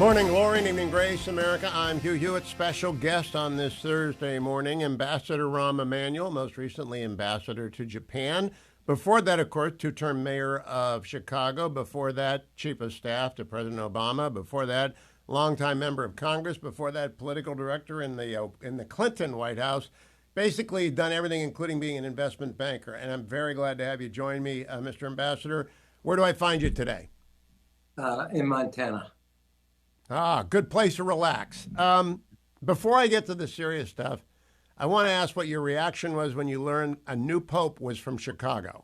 Morning glory, evening grace, America. I'm Hugh Hewitt, special guest on this Thursday morning, Ambassador Rahm Emanuel, most recently ambassador to Japan. Before that, of course, two-term mayor of Chicago. Before that, chief of staff to President Obama. Before that, longtime member of Congress. Before that, political director in the Clinton White House. Basically, done everything, including being an investment banker. And I'm very glad to have you join me, Mr. Ambassador. Where do I find you today? In Montana. Ah, good place to relax. Before I get to the serious stuff, I want to ask what your reaction was when you learned a new pope was from Chicago.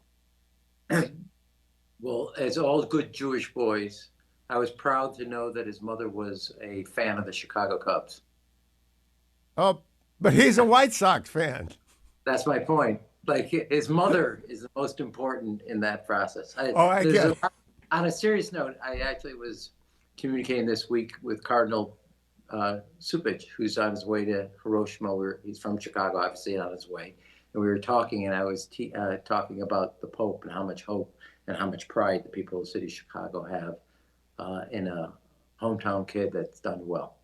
Well, as all good Jewish boys, I was proud to know that his mother was a fan of the Chicago Cubs. Oh, but he's a White Sox fan. That's my point. Like his mother is the most important in that process. Oh, I get it. On a serious note, I actually was communicating this week with Cardinal Supich, who's on his way to Hiroshima. He's from Chicago, obviously, on his way. And we were talking, and I was talking about the Pope and how much hope and how much pride the people of the city of Chicago have in a hometown kid that's done well.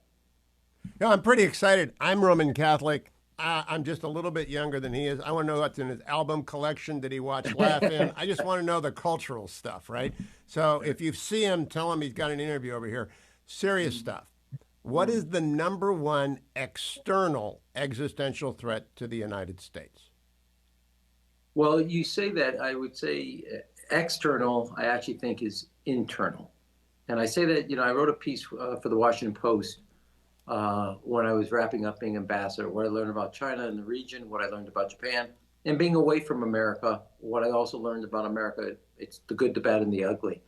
Yeah, I'm pretty excited. I'm Roman Catholic. I'm just a little bit younger than he is. I want to know what's in his album collection. Did he watch Laugh In? I just want to know the cultural stuff, right? So if you see him, tell him he's got an interview over here. Serious stuff. What is the number one external existential threat to the United States? Well, you say that. I would say external, I actually think is internal. And I say that, I wrote a piece for the Washington Post when I was wrapping up being ambassador, what I learned about China and the region, what I learned about Japan, and being away from America, what I also learned about America, it's the good, the bad, and the ugly.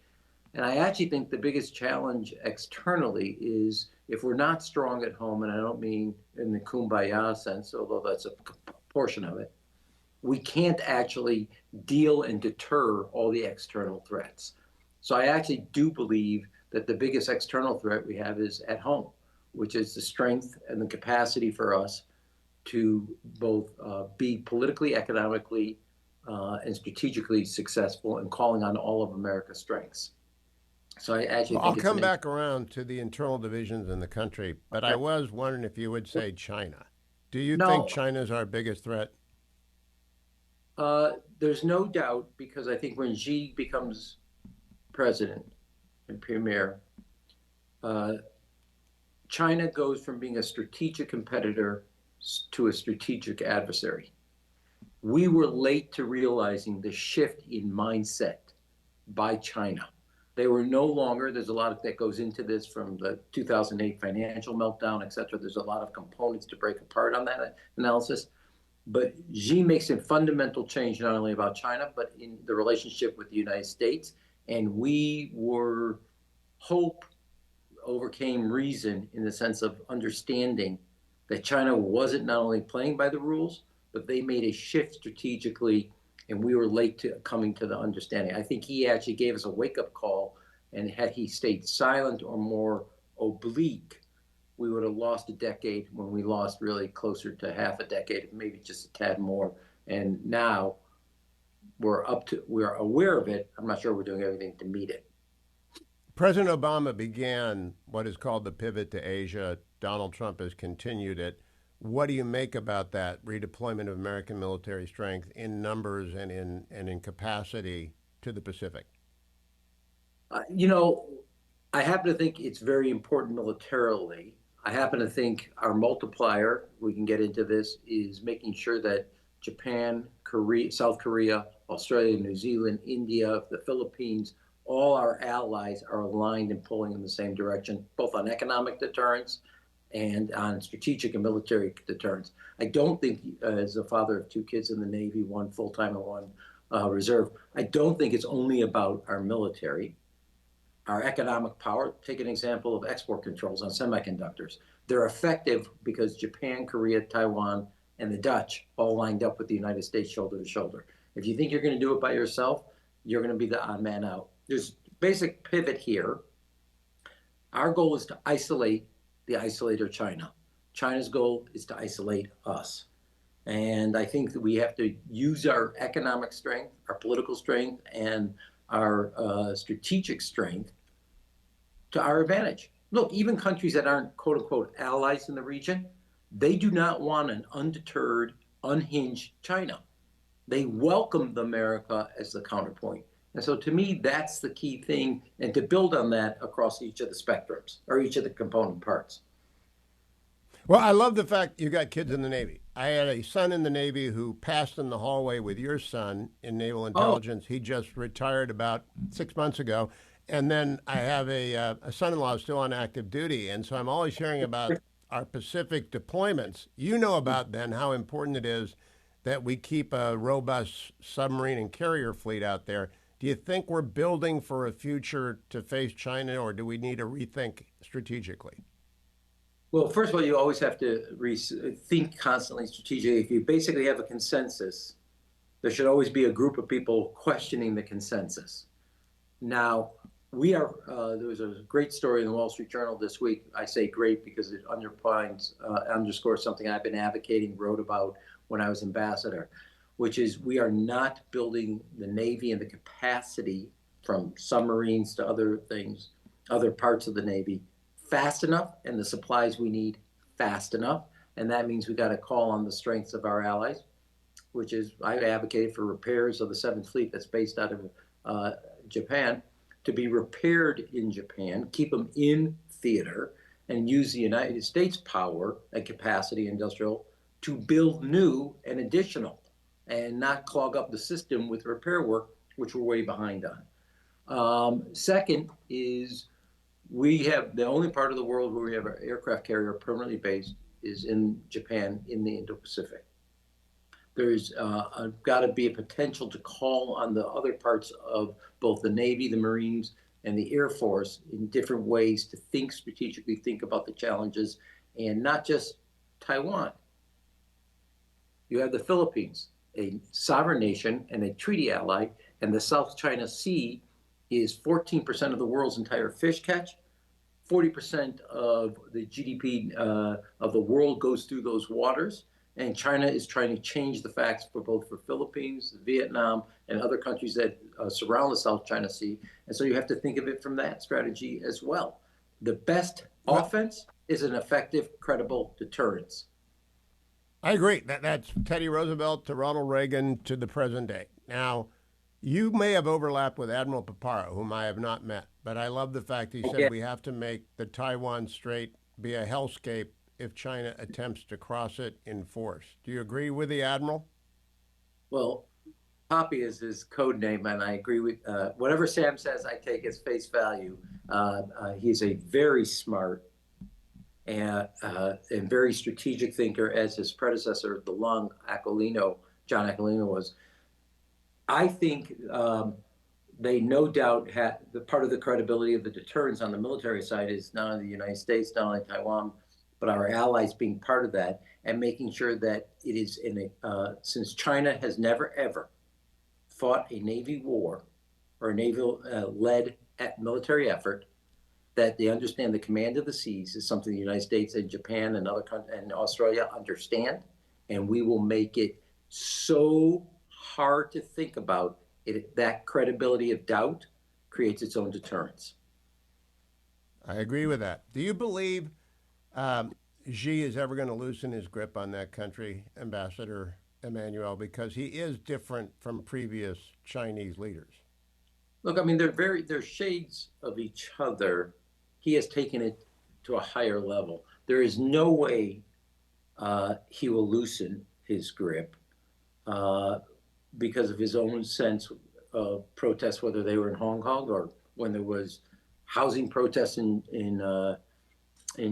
And I actually think the biggest challenge externally is if we're not strong at home, and I don't mean in the kumbaya sense, although that's a portion of it, we can't actually deal and deter all the external threats. So I actually do believe that the biggest external threat we have is at home, which is the strength and the capacity for us to both be politically, economically, and strategically successful and calling on all of America's strengths. So I actually Well, I'll think it's come back around to the internal divisions in the country, but I was wondering if you would say China. Do you think no, China's our biggest threat? there's no doubt because I think when Xi becomes president and premier, uh, China goes from being a strategic competitor to a strategic adversary. We were late to realizing the shift in mindset by China. They were no longer, there's a lot of, that goes into this from the 2008 financial meltdown, et cetera. There's a lot of components to break apart on that analysis. But Xi makes a fundamental change not only about China, but in the relationship with the United States. And we were, hope overcame reason in the sense of understanding that China wasn't not only playing by the rules, but they made a shift strategically, and we were late to coming to the understanding. I think he actually gave us a wake-up call, and had he stayed silent or more oblique, we would have lost a decade when we lost really closer to half a decade, maybe just a tad more. And now we're aware of it. I'm not sure we're doing everything to meet it. President Obama began what is called the pivot to Asia. Donald Trump has continued it. What do you make about that redeployment of American military strength in numbers and in capacity to the Pacific? You know, I happen to think it's very important militarily. I happen to think our multiplier, we can get into this, is making sure that Japan, Korea, South Korea, Australia, New Zealand, India, the Philippines, all our allies are aligned and pulling in the same direction, both on economic deterrence and on strategic and military deterrence. I don't think, as a father of two kids in the Navy, one full-time and one reserve, I don't think it's only about our military. Our economic power, take an example of export controls on semiconductors. They're effective because Japan, Korea, Taiwan, and the Dutch all lined up with the United States shoulder to shoulder. If you think you're going to do it by yourself, you're going to be the odd man out. There's basic pivot here. Our goal is to isolate the isolator China. China's goal is to isolate us. And I think that we have to use our economic strength, our political strength, and our strategic strength to our advantage. Look, even countries that aren't quote unquote allies in the region, they do not want an undeterred, unhinged China. They welcomed America as the counterpoint. And so to me, that's the key thing, and to build on that across each of the spectrums or each of the component parts. Well, I love the fact you got kids in the Navy. I had a son in the Navy who passed in the hallway with your son in naval Oh, intelligence. He just retired about 6 months ago. And then I have a son in law still on active duty. And so I'm always hearing about our Pacific deployments. You know about then how important it is that we keep a robust submarine and carrier fleet out there. Do you think we're building for a future to face China, or do we need to rethink strategically? well, first of all, you always have to think constantly strategically. If you basically have a consensus, there should always be a group of people questioning the consensus. Now, there was a great story in the Wall Street Journal this week. I say great because it underscores something I've been advocating, wrote about when I was ambassador, which is we are not building the Navy and the capacity from submarines to other things, other parts of the Navy fast enough, and the supplies we need fast enough. And that means we got to call on the strengths of our allies, which is I advocated for repairs of the Seventh Fleet that's based out of Japan, to be repaired in Japan, keep them in theater, and use the United States power and capacity industrial to build new and additional, and not clog up the system with repair work, which we're way behind on. Second is we have the only part of the world where we have our aircraft carrier permanently based is in Japan in the Indo-Pacific. There's got to be a potential to call on the other parts of both the Navy, the Marines, and the Air Force in different ways to think strategically, think about the challenges, and not just Taiwan. You have the Philippines, a sovereign nation and a treaty ally, and the South China Sea is 14% of the world's entire fish catch. 40% of the GDP of the world goes through those waters. And China is trying to change the facts for both for Philippines, Vietnam, and other countries that surround the South China Sea. And so you have to think of it from that strategy as well. The best Well, offense is an effective, credible deterrence. I agree. That's Teddy Roosevelt to Ronald Reagan to the present day. Now, you may have overlapped with Admiral Paparo, whom I have not met, but I love the fact he said Okay. we have to make the Taiwan Strait be a hellscape if China attempts to cross it in force. Do you agree with the Admiral? Well, Poppy is his code name, and I agree with whatever Sam says. I take as face value. He's a very smart and very strategic thinker, as his predecessor, the long Aquilino, John Aquilino, was. I think they no doubt had the part of the credibility of the deterrence on the military side is not only the United States, not only Taiwan, but our allies being part of that and making sure that it is in a, since China has never ever fought a Navy war or a naval led military effort, that they understand the command of the seas is something the United States and Japan and other countries and Australia understand, and we will make it so hard to think about it. That credibility of doubt creates its own deterrence. I agree with that. Do you believe Xi is ever going to loosen his grip on that country, Ambassador Emmanuel, because he is different from previous Chinese leaders? Look, I mean, they're shades of each other. He has taken it to a higher level. There is no way he will loosen his grip uh, because of his own sense of protests, whether they were in Hong Kong or when there was housing protests in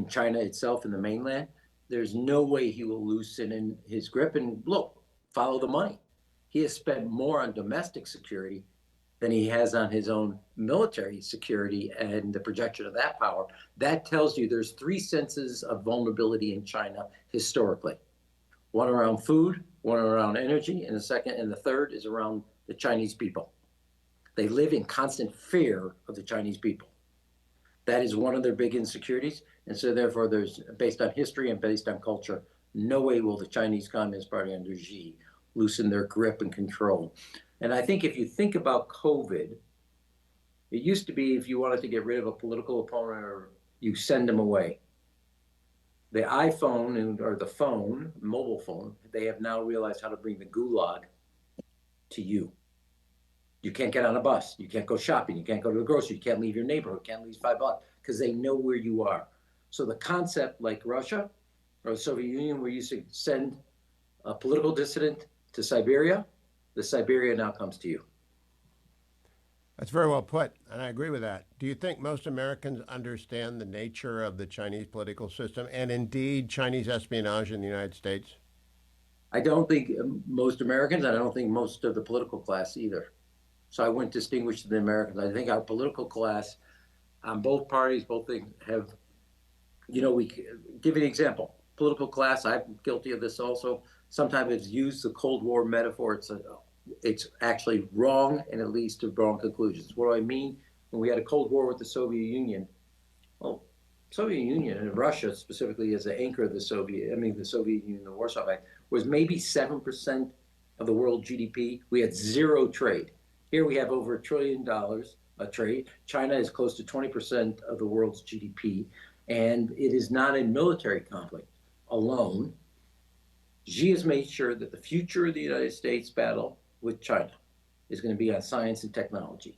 China itself in the mainland. There's no way he will loosen in his grip. And look, follow the money. He has spent more on domestic security than he has on his own military security and the projection of that power. That tells you there's three senses of vulnerability in China historically: one around food, one around energy, and the third is around the Chinese people. They live in constant fear of the Chinese people. That is one of their big insecurities. And so therefore there's, based on history and based on culture, no way will the Chinese Communist Party under Xi loosen their grip and control. And I think if you think about COVID, it used to be if you wanted to get rid of a political opponent or you send them away. The iPhone or the phone, mobile phone, they have now realized how to bring the gulag to you. You can't get on a bus. You can't go shopping. You can't go to the grocery. You can't leave your neighborhood. You can't leave $5 because they know where you are. So the concept, like Russia or the Soviet Union, where you used to send a political dissident to Siberia, the Siberia now comes to you. That's very well put, and I agree with that. Do you think most Americans understand the nature of the Chinese political system and indeed Chinese espionage in the United States? I don't think most Americans, and I don't think most of the political class either. So I wouldn't distinguish the Americans. I think our political class on both parties, both things have, we give you an example. Political class, I'm guilty of this also. Sometimes it's used the Cold War metaphor. It's actually wrong and it leads to wrong conclusions. What do I mean? When we had a Cold War with the Soviet Union, well, Soviet Union and Russia specifically as the anchor of the Soviet Union, the Warsaw Pact, was maybe 7% of the world GDP. We had zero trade. Here we have over $1 trillion a trade. China is close to 20% of the world's GDP, and it is not a military conflict alone. Xi has made sure that the future of the United States battle with China is going to be on science and technology.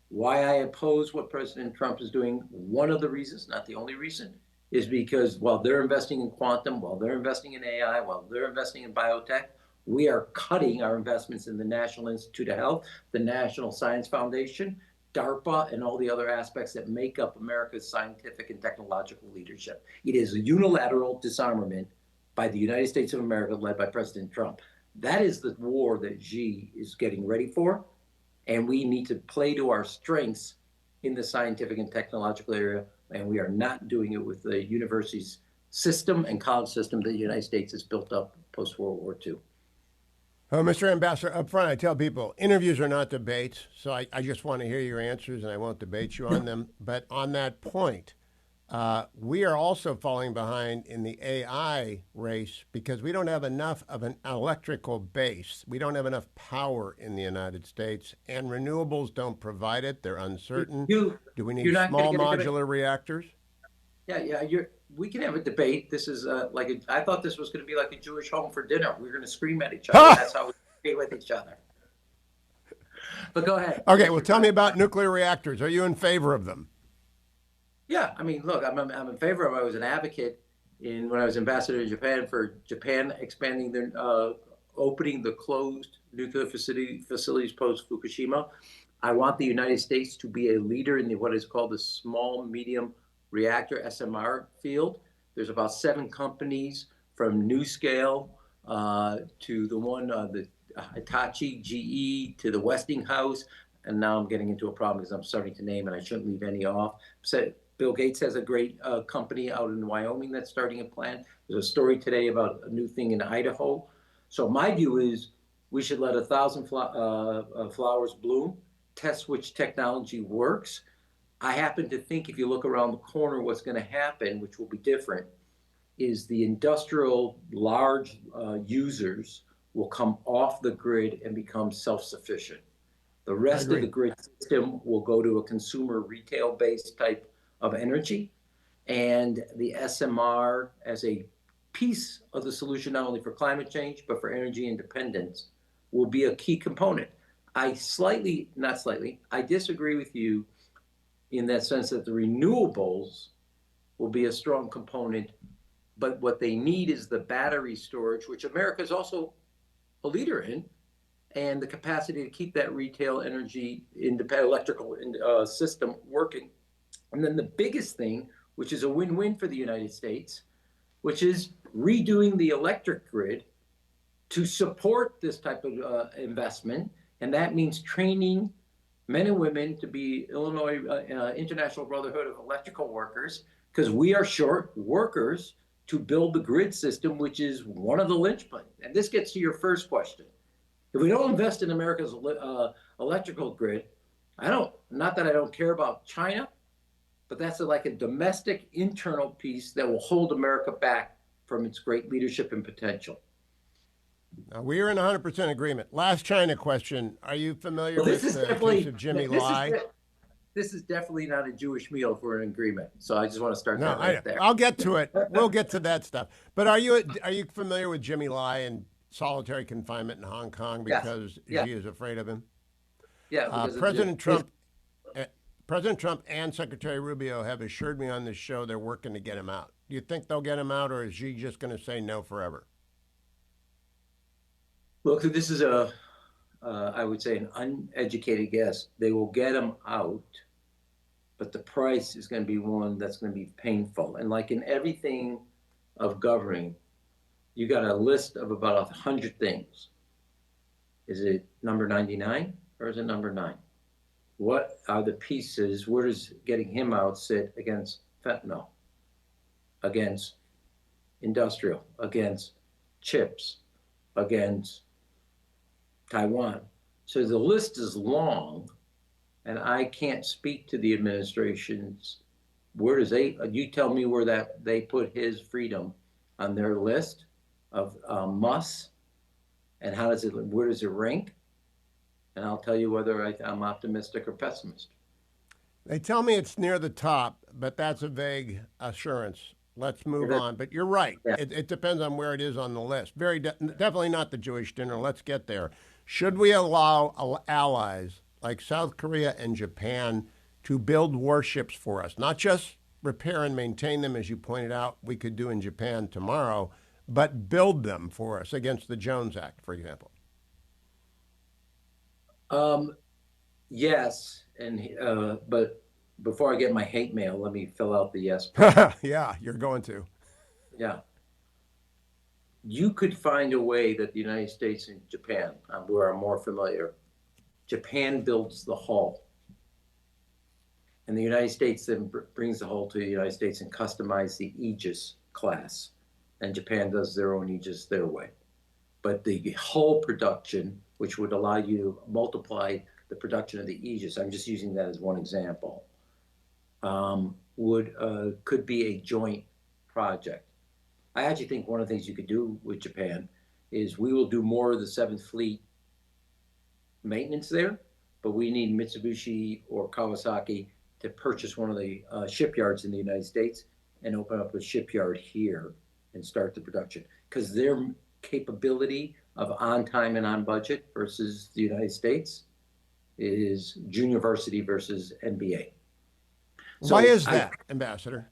Why I oppose what President Trump is doing, one of the reasons, not the only reason, is because while they're investing in quantum, while they're investing in AI, while they're investing in biotech, we are cutting our investments in the National Institute of Health, the National Science Foundation, DARPA, and all the other aspects that make up America's scientific and technological leadership. It is a unilateral disarmament by the United States of America led by President Trump. That is the war that Xi is getting ready for. And we need to play to our strengths in the scientific and technological area. And we are not doing it with the university's system and college system that the United States has built up post-World War II. Oh, Mr. Ambassador, up front, I tell people interviews are not debates, so I just want to hear your answers and I won't debate you on them. But on that point, we are also falling behind in the AI race because we don't have enough of an electrical base. We don't have enough power in the United States, and renewables don't provide it. They're uncertain. Do we need small modular reactors? Yeah. We can have a debate. This is I thought this was going to be like a Jewish home for dinner. We're going to scream at each other. That's how we debate with each other. But go ahead. Okay, well, tell me about nuclear reactors. Are you in favor of them? Yeah, I mean, look, I'm in favor of. I was an advocate when I was ambassador to Japan for Japan expanding their opening the closed nuclear facilities post Fukushima. I want the United States to be a leader in what is called the small medium reactor SMR field. There's about 7 companies from NuScale to the one the Hitachi, GE to the Westinghouse, and now I'm getting into a problem because I'm starting to name and I shouldn't leave any off. So Bill Gates has a great company out in Wyoming that's starting a plant. There's a story today about a new thing in Idaho. So my view is we should let 1,000 flowers bloom, test which technology works. I happen to think if you look around the corner, what's going to happen, which will be different, is the industrial large users will come off the grid and become self-sufficient. The rest of the grid system will go to a consumer retail-based type of energy. And the SMR as a piece of the solution, not only for climate change, but for energy independence, will be a key component. I disagree with you in that sense that the renewables will be a strong component, but what they need is the battery storage, which America is also a leader in, and the capacity to keep that retail energy independent electrical system working. And then the biggest thing, which is a win-win for the United States, which is redoing the electric grid to support this type of investment. And that means training men and women to be Illinois International Brotherhood of Electrical Workers, because we are short workers to build the grid system, which is one of the linchpins. And this gets to your first question. If we don't invest in America's electrical grid, not that I don't care about China, but that's like a domestic internal piece that will hold America back from its great leadership and potential. Now, we are in 100% agreement. Last China question. Are you familiar with the case of Jimmy Lai? this is definitely not a Jewish meal for an agreement. So I just want to start No, that right there. I'll get to it. We'll get to that stuff. But are you familiar with Jimmy Lai and solitary confinement in Hong Kong Yes. because Yeah. Xi is afraid of him? Yeah. Because of President his, Trump, President Trump and Secretary Rubio have assured me on this show they're working to get him out. Do you think they'll get him out, or is Xi just going to say no forever? look, this is I would say, an uneducated guess. They will get him out, but the price is going to be one that's going to be painful. And like in everything of governing, you got a list of about 100 things. Is it number 99 or is it number 9? What are the pieces? Where does getting him out sit against fentanyl, against industrial, against chips, against Taiwan? So the list is long, and I can't speak to the administration's. Where does you tell me where that they put his freedom on their list of musts, and where does it rank? And I'll tell you whether I'm optimistic or pessimist. They tell me it's near the top, but that's a vague assurance. Let's move on. But you're right. Yeah. It depends on where it is on the list. Definitely not the Jewish dinner. Let's get there. Should we allow allies like South Korea and Japan to build warships for us? Not just repair and maintain them, as you pointed out, we could do in Japan tomorrow, but build them for us against the Jones Act, for example. Yes, and but before I get my hate mail, let me fill out the yes part. Yeah, you're going to. Yeah, you could find a way that the United States and Japan, where I'm more familiar, Japan builds the hull, and the United States then brings the hull to the United States and customizes the Aegis class, and Japan does their own Aegis their way. But the hull production, which would allow you to multiply the production of the Aegis, I'm just using that as one example, could be a joint project. I actually think one of the things you could do with Japan is we will do more of the Seventh Fleet maintenance there, but we need Mitsubishi or Kawasaki to purchase one of the shipyards in the United States and open up a shipyard here and start the production, because their capability of on time and on budget versus the United States is junior varsity versus NBA. So why is that, Ambassador?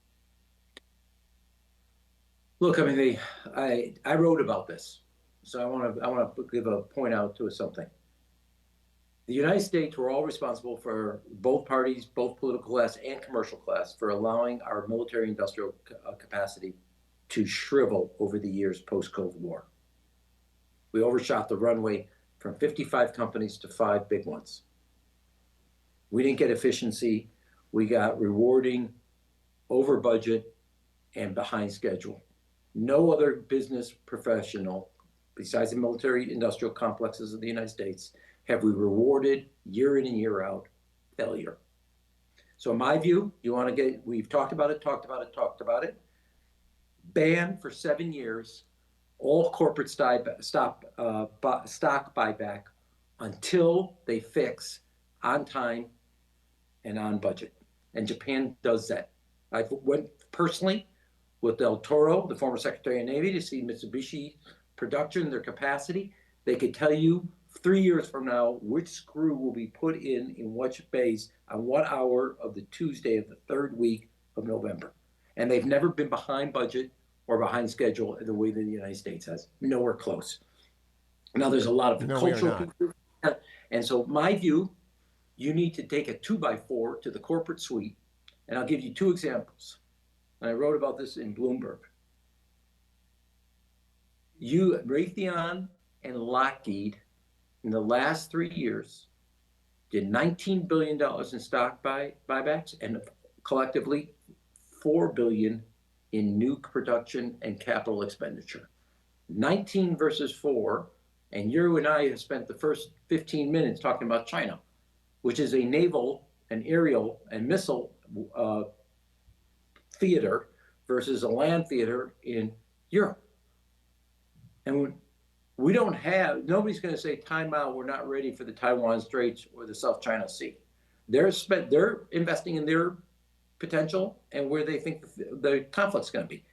Look, I mean, I wrote about this, so I want to give a point out to something. The United States were all responsible for both parties, both political class and commercial class, for allowing our military industrial capacity to shrivel over the years post-Cold War. We overshot the runway from 55 companies to 5 big ones. We didn't get efficiency. We got rewarding, over budget, and behind schedule. No other business professional, besides the military industrial complexes of the United States, have we rewarded year in and year out failure. So in my view, we've talked about it. Ban for 7 years all corporate stock buyback until they fix on time and on budget. And Japan does that. I went personally with Del Toro, the former Secretary of Navy, to see Mitsubishi production, their capacity. They could tell you 3 years from now which screw will be put in which base on what hour of the Tuesday of the 3rd week of November. And they've never been behind budget or behind schedule in the way that the United States has. Nowhere close. Now, there's a lot of cultural pieces. And so my view, you need to take a 2x4 to the corporate suite. And I'll give you 2 examples. And I wrote about this in Bloomberg. Raytheon and Lockheed in the last 3 years did $19 billion in stock buybacks and collectively $4 billion in new production and capital expenditure. 19 versus 4, and you and I have spent the first 15 minutes talking about China, which is a naval and aerial and missile theater versus a land theater in Europe. And nobody's going to say, time out, we're not ready for the Taiwan Straits or the South China Sea. They're investing in their potential and where they think the conflict's going to be.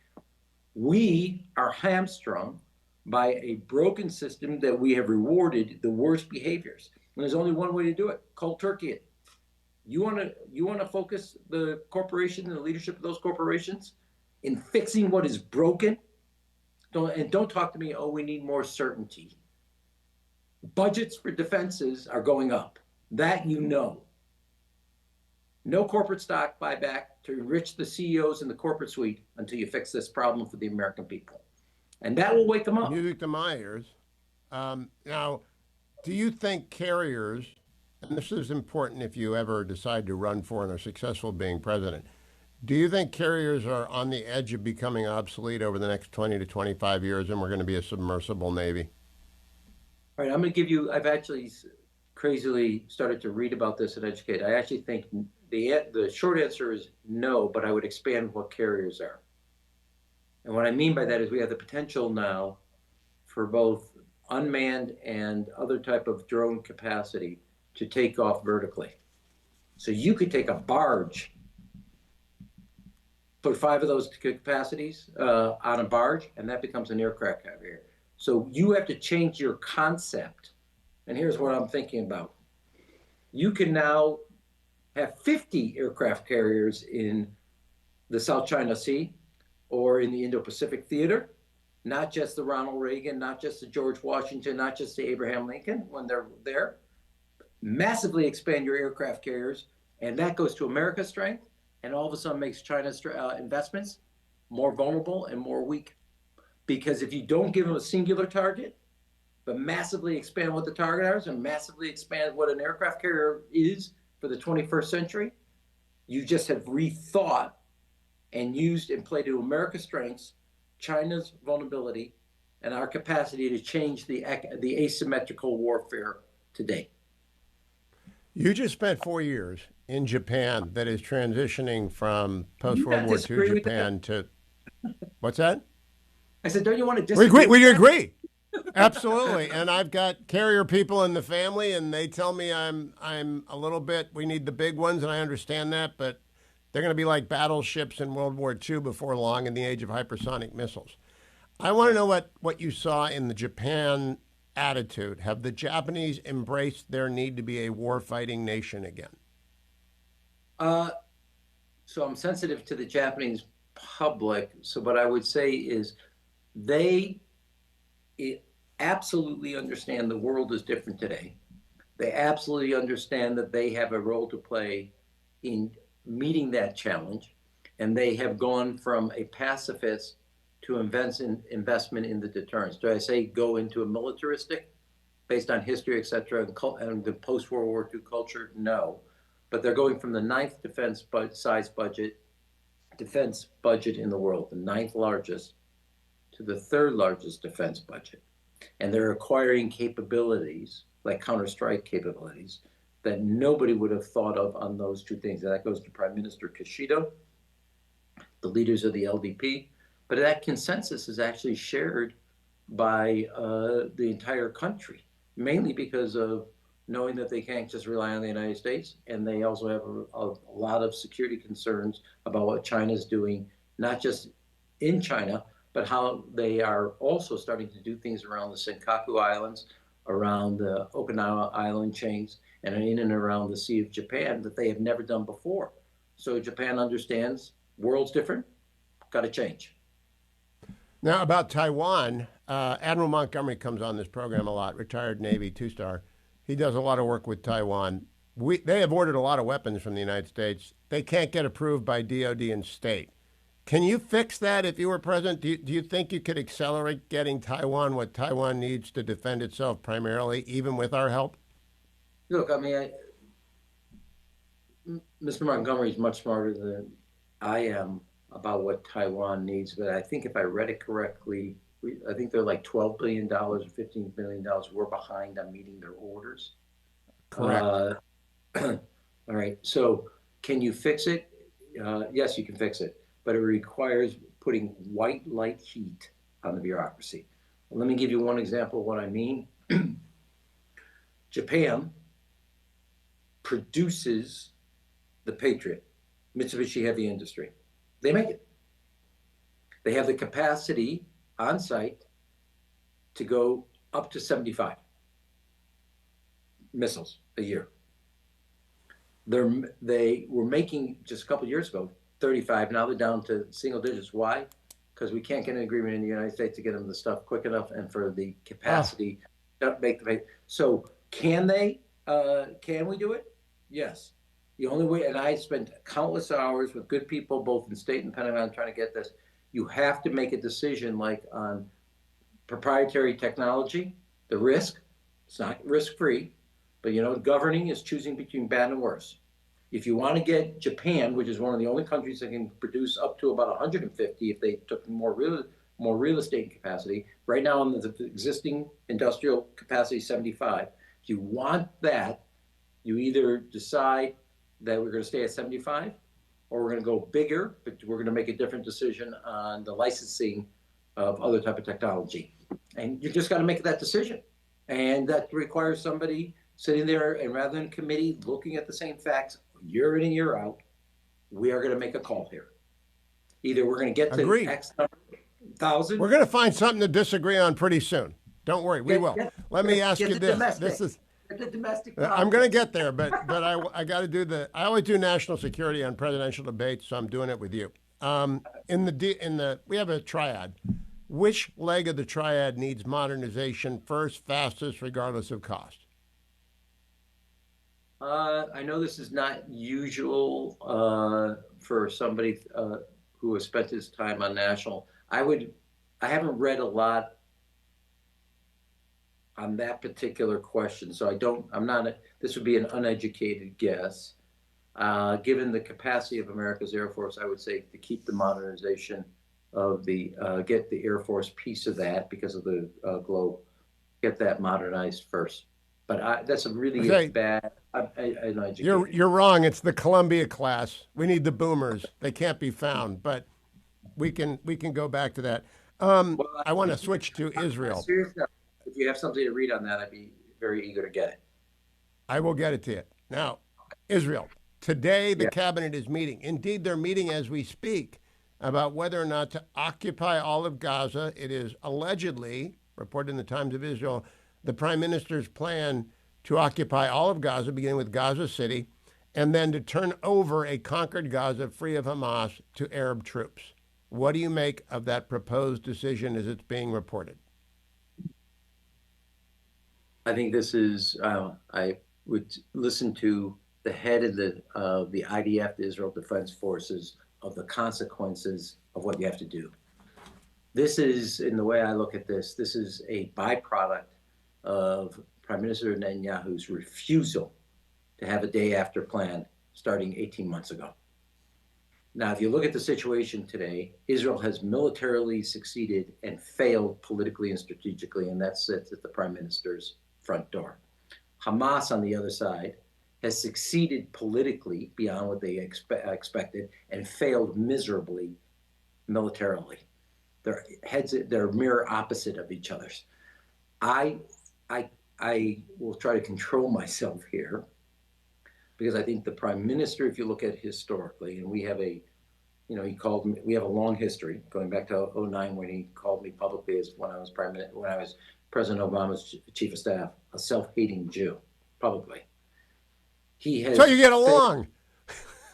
We are hamstrung by a broken system that we have rewarded the worst behaviors. And there's only one way to do it: cold turkey it. You want to focus the corporation and the leadership of those corporations in fixing what is broken. Don't talk to me. Oh, we need more certainty. Budgets for defenses are going up. That you know. No corporate stock buyback to enrich the CEOs in the corporate suite until you fix this problem for the American people. And that will wake them up. Music to my ears. Now, do you think carriers, and this is important if you ever decide to run for and are successful being president, do you think carriers are on the edge of becoming obsolete over the next 20 to 25 years and we're going to be a submersible Navy? All right, I'm going to give you, I've actually crazily started to read about this and educate. I actually think the short answer is no, but I would expand what carriers are. And what I mean by that is we have the potential now for both unmanned and other type of drone capacity to take off vertically. So you could take a barge, put 5 of those capacities on a barge, and that becomes an aircraft carrier. So you have to change your concept. And here's what I'm thinking about. You can now have 50 aircraft carriers in the South China Sea or in the Indo-Pacific theater, not just the Ronald Reagan, not just the George Washington, not just the Abraham Lincoln when they're there. Massively expand your aircraft carriers, and that goes to America's strength, and all of a sudden makes China's investments more vulnerable and more weak. Because if you don't give them a singular target, but massively expand what the target is and massively expand what an aircraft carrier is for the 21st century, you just have rethought and used and played to America's strengths, China's vulnerability, and our capacity to change the asymmetrical warfare today. You just spent 4 years in Japan that is transitioning from post-World War II Japan to, what's that? I said, don't you want to disagree? We agree. Absolutely. And I've got carrier people in the family, and they tell me I'm a little bit, we need the big ones, and I understand that, but they're going to be like battleships in World War II before long in the age of hypersonic missiles. I want to know what you saw in the Japan attitude. Have the Japanese embraced their need to be a war-fighting nation again? So I'm sensitive to the Japanese public. So what I would say is they absolutely understand the world is different today. They absolutely understand that they have a role to play in meeting that challenge. And they have gone from a pacifist to investment in the deterrence. Do I say go into a militaristic based on history, et cetera, and the post-World War II culture? No. But they're going from the 9th defense budget in the world, the 9th largest, to the 3rd largest defense budget. And they're acquiring capabilities, like counter-strike capabilities, that nobody would have thought of on those two things. And that goes to Prime Minister Kishida, the leaders of the LDP. But that consensus is actually shared by the entire country, mainly because of knowing that they can't just rely on the United States. And they also have a lot of security concerns about what China's doing, not just in China, but how they are also starting to do things around the Senkaku Islands, around the Okinawa Island chains, and in and around the Sea of Japan that they have never done before. So Japan understands world's different, got to change. Now, about Taiwan, Admiral Montgomery comes on this program a lot, retired Navy, 2-star. He does a lot of work with Taiwan. They have ordered a lot of weapons from the United States. They can't get approved by DOD and state. Can you fix that if you were president? Do you think you could accelerate getting Taiwan what Taiwan needs to defend itself primarily, even with our help? Look, I mean, Mr. Montgomery is much smarter than I am about what Taiwan needs, but I think if I read it correctly, I think they're like $12 billion or $15 billion. We're behind on meeting their orders. Correct. All right. So can you fix it? Yes, you can fix it, but it requires putting white light heat on the bureaucracy. Let me give you one example of what I mean. Japan produces the Patriot, Mitsubishi Heavy Industry. They make it. They have the capacity on site to go up to 75 missiles a year. They were making just a couple of years ago 35. Now they're down to single digits. Why? Because we can't get an agreement in the United States to get them the stuff quick enough and for the capacity to make the pay. So can they? Can we do it? Yes. The only way, and I spent countless hours with good people, both in state and Pentagon, trying to get this. You have to make a decision like on proprietary technology, the risk. It's not risk free, but governing is choosing between bad and worse. If you want to get Japan, which is one of the only countries that can produce up to about 150 if they took more real estate capacity, right now in the existing industrial capacity 75. If you want that, you either decide that we're going to stay at 75 or we're going to go bigger, but we're going to make a different decision on the licensing of other type of technology. And you just got to make that decision. And that requires somebody sitting there and rather than committee looking at the same facts year in and year out, we are going to make a call here. Either we're going to get to Agreed. X number, 1,000. We're going to find something to disagree on pretty soon. Don't worry, we will. Let me ask you this. This is the domestic. I'm going to get there, but I got to do I always do national security on presidential debates, so I'm doing it with you. We have a triad. Which leg of the triad needs modernization first, fastest, regardless of cost? I know this is not usual for somebody who has spent his time on national. I haven't read a lot on that particular question, so this would be an uneducated guess. Given the capacity of America's Air Force, I would say to keep the modernization of get the Air Force piece of that because of the globe, get that modernized first. But that's a really bad. You're wrong. It's the Columbia class. We need the boomers. They can't be found, but we can go back to that. I want to switch to Israel. Seriously, if you have something to read on that, I'd be very eager to get it. I will get it to you. Now, Israel. Today, the cabinet is meeting. Indeed, they're meeting as we speak about whether or not to occupy all of Gaza. It is allegedly, reported in the Times of Israel, the prime minister's plan to occupy all of Gaza, beginning with Gaza City, and then to turn over a conquered Gaza free of Hamas to Arab troops. What do you make of that proposed decision as it's being reported? I think this is, I would listen to the head of the IDF, the Israel Defense Forces, of the consequences of what you have to do. This is, in the way I look at this is a byproduct of Prime Minister Netanyahu's refusal to have a day after plan starting 18 months ago. Now, if you look at the situation today, Israel has militarily succeeded and failed politically and strategically, and that sits at the Prime Minister's front door. Hamas, on the other side, has succeeded politically beyond what they expected and failed miserably militarily. They're mirror opposite of each other's. I will try to control myself here because I think the prime minister, if you look at historically, and we have we have a long history going back to 2009 when he called me publicly as when I was President Obama's chief of staff, a self-hating Jew, publicly. So you get along.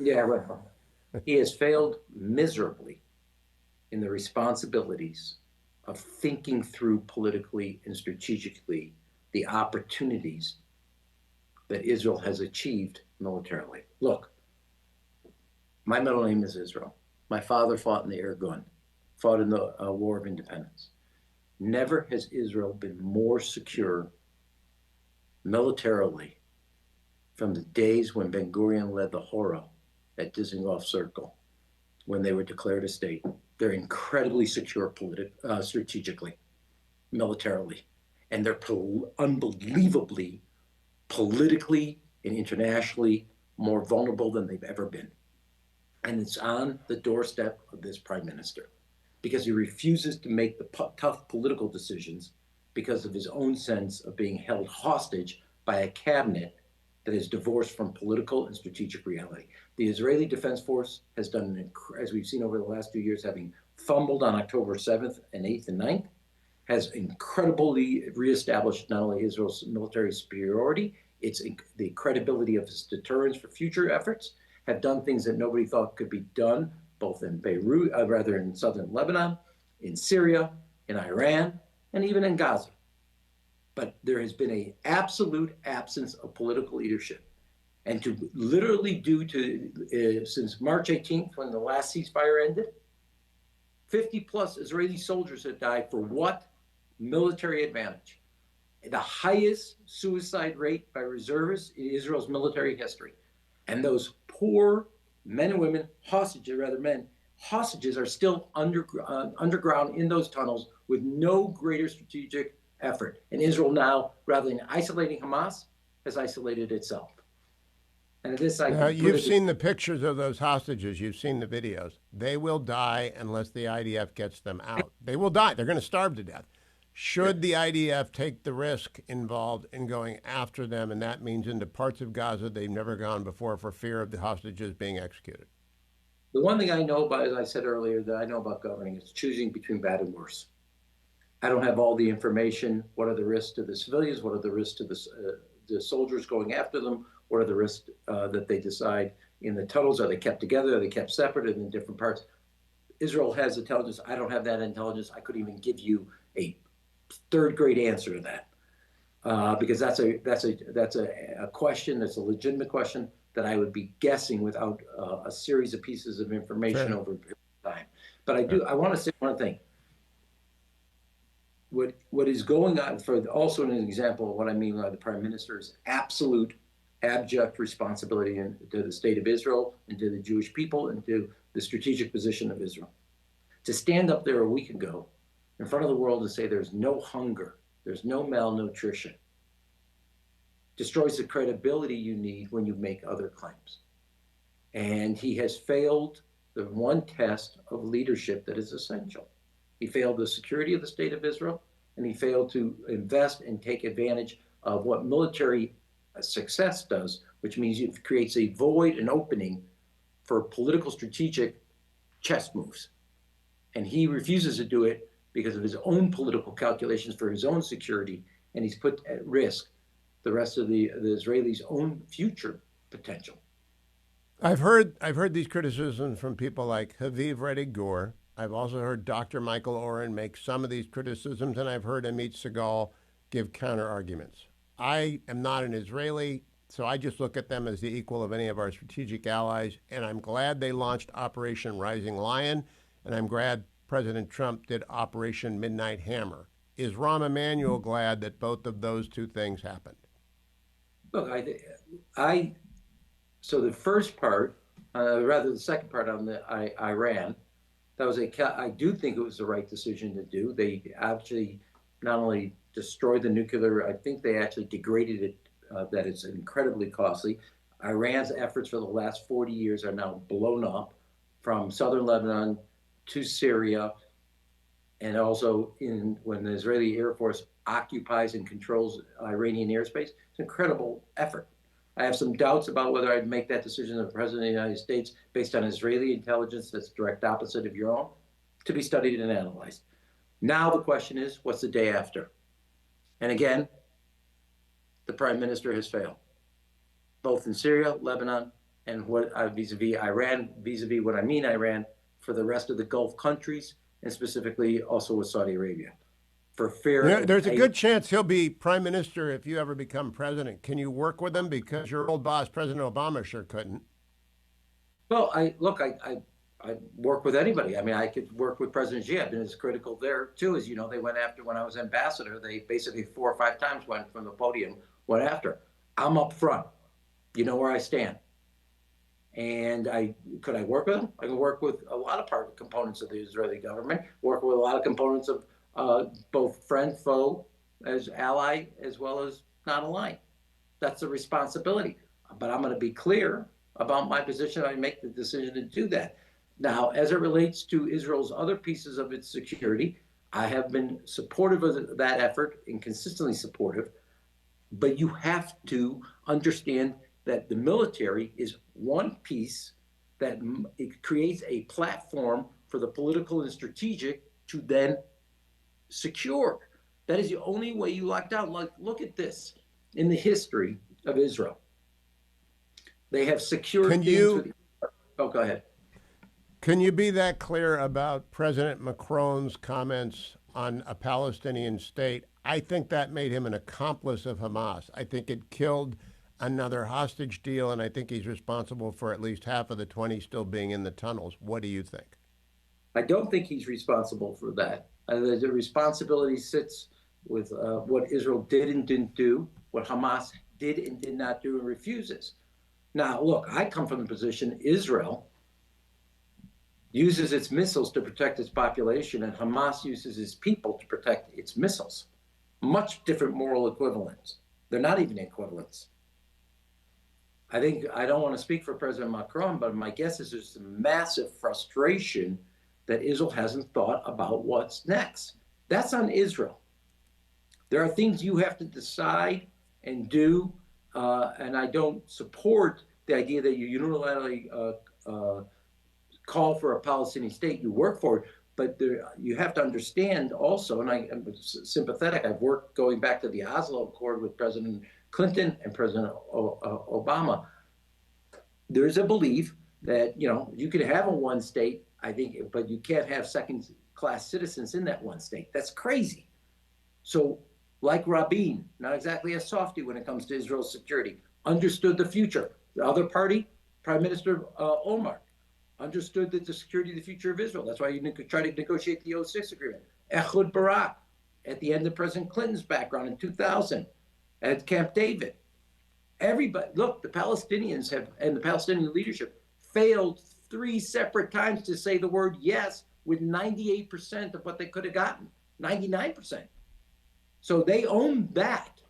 Yeah, well, he has failed miserably in the responsibilities of thinking through politically and strategically the opportunities that Israel has achieved militarily. Look, my middle name is Israel. My father fought in the Irgun, fought in the War of Independence. Never has Israel been more secure militarily from the days when Ben Gurion led the Horah at Dizengoff Circle, when they were declared a state. They're incredibly secure strategically, militarily, and they're unbelievably politically and internationally more vulnerable than they've ever been. And it's on the doorstep of this prime minister because he refuses to make the tough political decisions because of his own sense of being held hostage by a cabinet that is divorced from political and strategic reality. The Israeli Defense Force has done, as we've seen over the last 2 years, having fumbled on October 7th and 8th and 9th, has incredibly reestablished not only Israel's military superiority, it's the credibility of its deterrence for future efforts, have done things that nobody thought could be done, both in Beirut, rather in southern Lebanon, in Syria, in Iran, and even in Gaza. But there has been an absolute absence of political leadership. And to literally since March 18th, when the last ceasefire ended, 50 plus Israeli soldiers have died for what? Military advantage. The highest suicide rate by reservists in Israel's military history. And those poor men and women, hostages are still underground in those tunnels with no greater strategic effort. And Israel now, rather than isolating Hamas, has isolated itself. And this, now, you've seen the pictures of those hostages. You've seen the videos. They will die unless the IDF gets them out. They will die. They're going to starve to death. Should the IDF take the risk involved in going after them, and that means into parts of Gaza they've never gone before for fear of the hostages being executed? The one thing I know about, as I said earlier, that I know about governing is choosing between bad and worse. I don't have all the information. What are the risks to the civilians? What are the risks to the soldiers going after them? What are the risks that they decide in the tunnels? Are they kept together? Are they kept separate in different parts? Israel has intelligence. I don't have that intelligence. I couldn't even give you a third-grade answer to that because that's a question. That's a legitimate question that I would be guessing without a series of pieces of information over time. But I want to say one thing. What is going on, for also an example of what I mean by the prime minister, is absolute abject responsibility to the state of Israel and to the Jewish people and to the strategic position of Israel. To stand up there a week ago in front of the world and say there's no hunger, there's no malnutrition, destroys the credibility you need when you make other claims. And he has failed the one test of leadership that is essential. He failed the security of the state of Israel, and he failed to invest and take advantage of what military success does, which means it creates a void, an opening for political strategic chess moves. And he refuses to do it because of his own political calculations for his own security, and he's put at risk the rest of the Israelis' own future potential. I've heard these criticisms from people like Haviv Reddy Gur. I've also heard Dr. Michael Oren make some of these criticisms, and I've heard Amit Segal give counter arguments. I am not an Israeli, so I just look at them as the equal of any of our strategic allies, and I'm glad they launched Operation Rising Lion, and I'm glad President Trump did Operation Midnight Hammer. Is Rahm Emanuel glad that both of those two things happened? Look, so the first part, rather the second part on the Iran, I do think it was the right decision to do. They actually not only destroyed the nuclear, I think they actually degraded it, that it's incredibly costly. Iran's efforts for the last 40 years are now blown up from southern Lebanon to Syria, and also when the Israeli Air Force occupies and controls Iranian airspace. It's an incredible effort. I have some doubts about whether I'd make that decision as President of the United States based on Israeli intelligence that's direct opposite of your own, to be studied and analyzed. Now the question is, what's the day after? And again, the prime minister has failed, both in Syria, Lebanon, and what vis-a-vis Iran, vis-a-vis what I mean Iran, for the rest of the Gulf countries, and specifically also with Saudi Arabia. For fear, there's a good chance he'll be prime minister if you ever become president. Can you work with him? Because your old boss, President Obama, sure couldn't. Well, I work with anybody. I mean, I could work with President Xi. I've been as critical there too. As you know, they went after when I was ambassador. They basically 4 or 5 times went from the podium, went after. I'm up front. You know where I stand. And could I work with them? I can work with a lot of components of the Israeli government. Work with a lot of components of both friend, foe, as ally, as well as not aligned. That's a responsibility. But I'm going to be clear about my position. I make the decision to do that. Now, as it relates to Israel's other pieces of its security, I have been supportive of that effort and consistently supportive. But you have to understand that the military is one piece that it creates a platform for the political and strategic to then secure. That is the only way you lock down. Like, look at this in the history of Israel. They have Can secured things you with. Oh, go ahead. can you be that clear about President Macron's comments on a Palestinian state? I think that made him an accomplice of Hamas. I think it killed another hostage deal, and I think he's responsible for at least half of the 20 still being in the tunnels. What do you think? I don't think he's responsible for that. The responsibility sits with what Israel did and didn't do, what Hamas did and did not do, and refuses. Now, look, I come from the position Israel uses its missiles to protect its population, and Hamas uses its people to protect its missiles. Much different moral equivalents. They're not even equivalents. I think I don't want to speak for President Macron, but my guess is there's some massive frustration that Israel hasn't thought about what's next. That's on Israel. There are things you have to decide and do, and I don't support the idea that you unilaterally call for a Palestinian state. You work for it, but you have to understand also, and I am sympathetic. I've worked going back to the Oslo Accord with President Clinton and President Obama. There's a belief that you can have a one state, I think, but you can't have second class citizens in that one state. That's crazy. So, like Rabin, not exactly a softie when it comes to Israel's security, understood the future. The other party, Prime Minister Omar, understood that the security of the future of Israel. That's why you try to negotiate the '06 agreement. Ehud Barak, at the end of President Clinton's background in 2000, at Camp David. Everybody, look, the Palestinians have, and the Palestinian leadership failed 3 separate times to say the word yes with 98% of what they could have gotten, 99%. So they own that.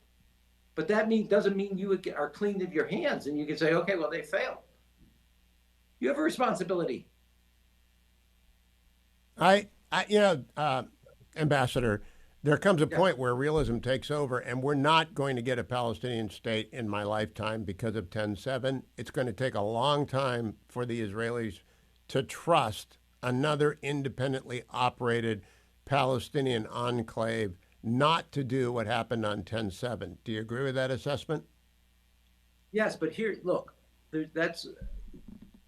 But that doesn't mean you are clean of your hands and you can say, okay, well, they failed. You have a responsibility. Ambassador, there comes a Yeah. point where realism takes over, and we're not going to get a Palestinian state in my lifetime because of 10/7. It's going to take a long time for the Israelis to trust another independently operated Palestinian enclave not to do what happened on 10/7. Do you agree with that assessment? Yes, but here, look,